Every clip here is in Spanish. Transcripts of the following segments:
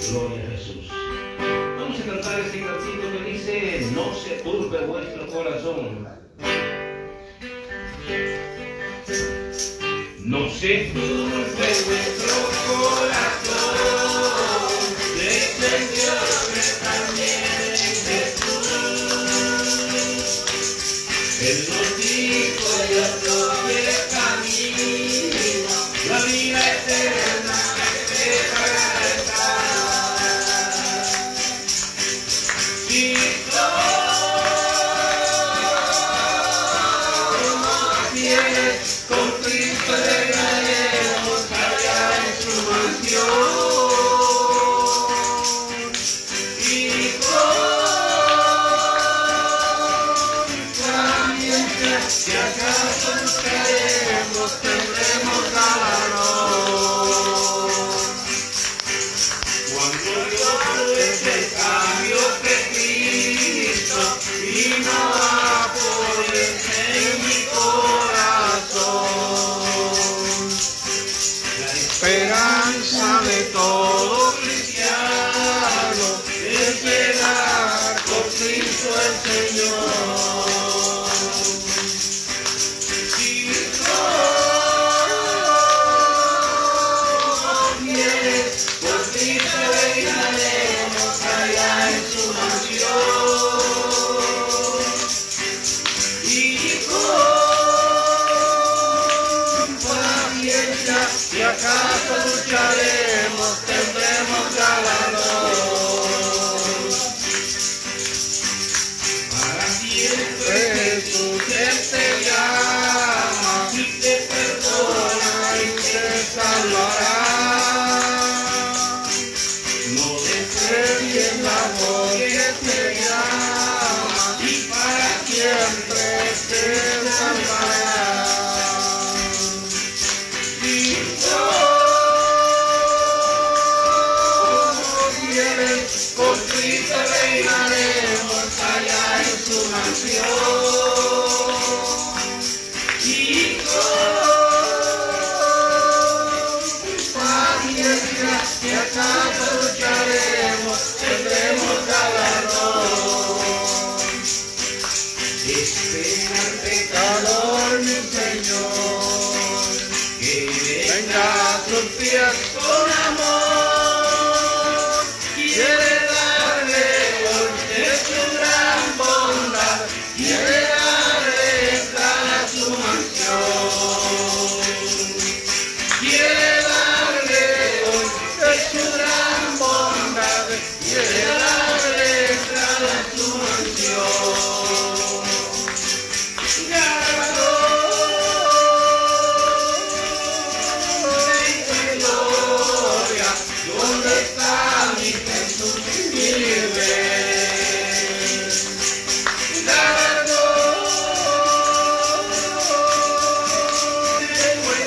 Gloria a Jesús. Vamos a cantar este cantito que dice: no se turbe vuestro corazón. No se turbe vuestro corazón, descendió también Jesús. Él nos dijo: yo soy el camino, la vida eterna que dejará estar. Si somos fieles, con Cristo reinaremos allá en su mansión. Y con paciencia, si acaso buscaremos, tendremos galardón. Cuando yo tuve ese cambio de Cristo, vino a ponerse en mi corazón. La esperanza de todo cristiano es llegar con Cristo el Señor. Si somos fieles, con Cristo reinaremos allá en su mansión. Y con paciencia, si acaso lucharemos, tendremos galardón. Para siempre Jesús Él te llama y te perdona y te salvará. No desprecies la voz que te llama y para siempre te salvará. Si somos fieles, con Cristo reinaremos allá en su mansión. Y con paciencia, si acaso lucharemos, tendremos galardón. Espera al pecador, mi Señor, que venga a sus pies con amor. Quiere darle hoy de su gran bondad, quiere darle entrada a su mansión. Quiere darle hoy de su gran bondad, quiere darle entrada a su mansión. Gloria, ¿dónde está mi Jesús mi Rey?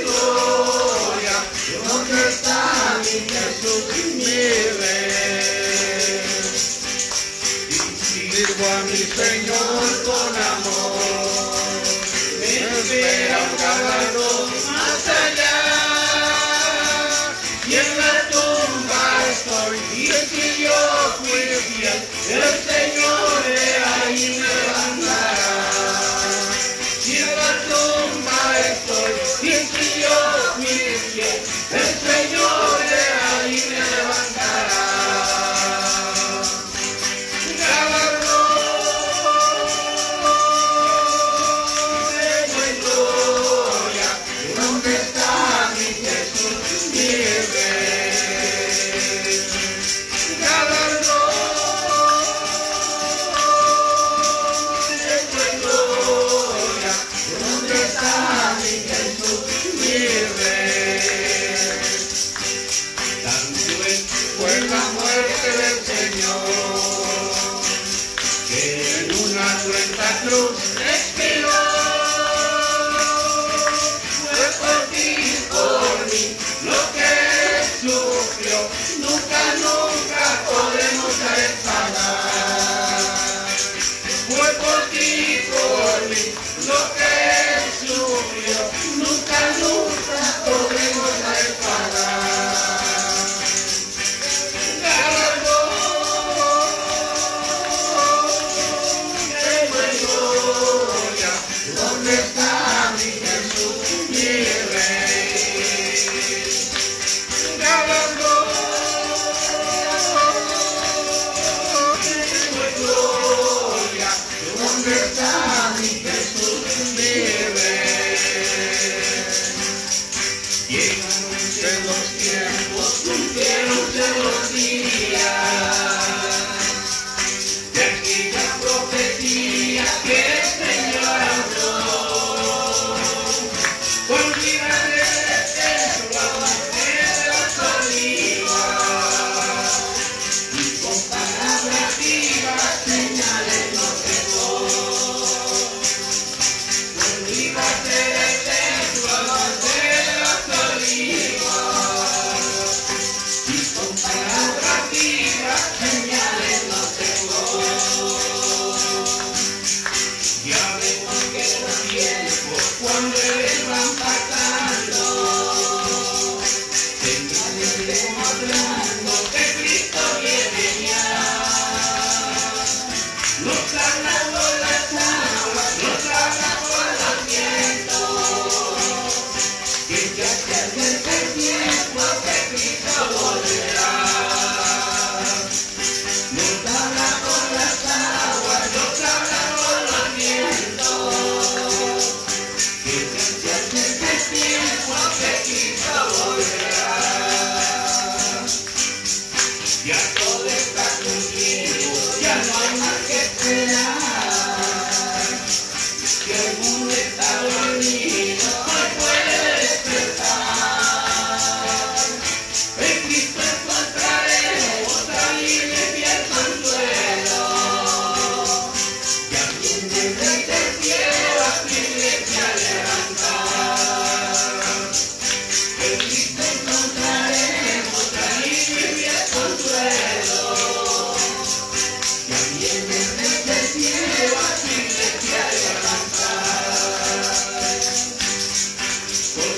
Gloria, ¿dónde está mi Jesús mi Rey? Sirvo a mi Señor con amor, me espera un galardón más allá. Y en la tumba estoy, y si yo fui fiel, el Señor de ahí me levantará. Y en la tumba estoy, y si yo fui fiel, el Señor de ahí me levantará. ¿Dónde está mi Jesús, mi Rey? Galardón de gloria, ¿dónde está mi Jesús, mi Rey? Tanto fue la muerte del Señor, que en una cruenta cruz expiró. Lo que sufrió, nunca podremos pagar. Fue por ti, por mí, lo que sufrió, nunca podremos pagar.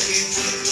Jesús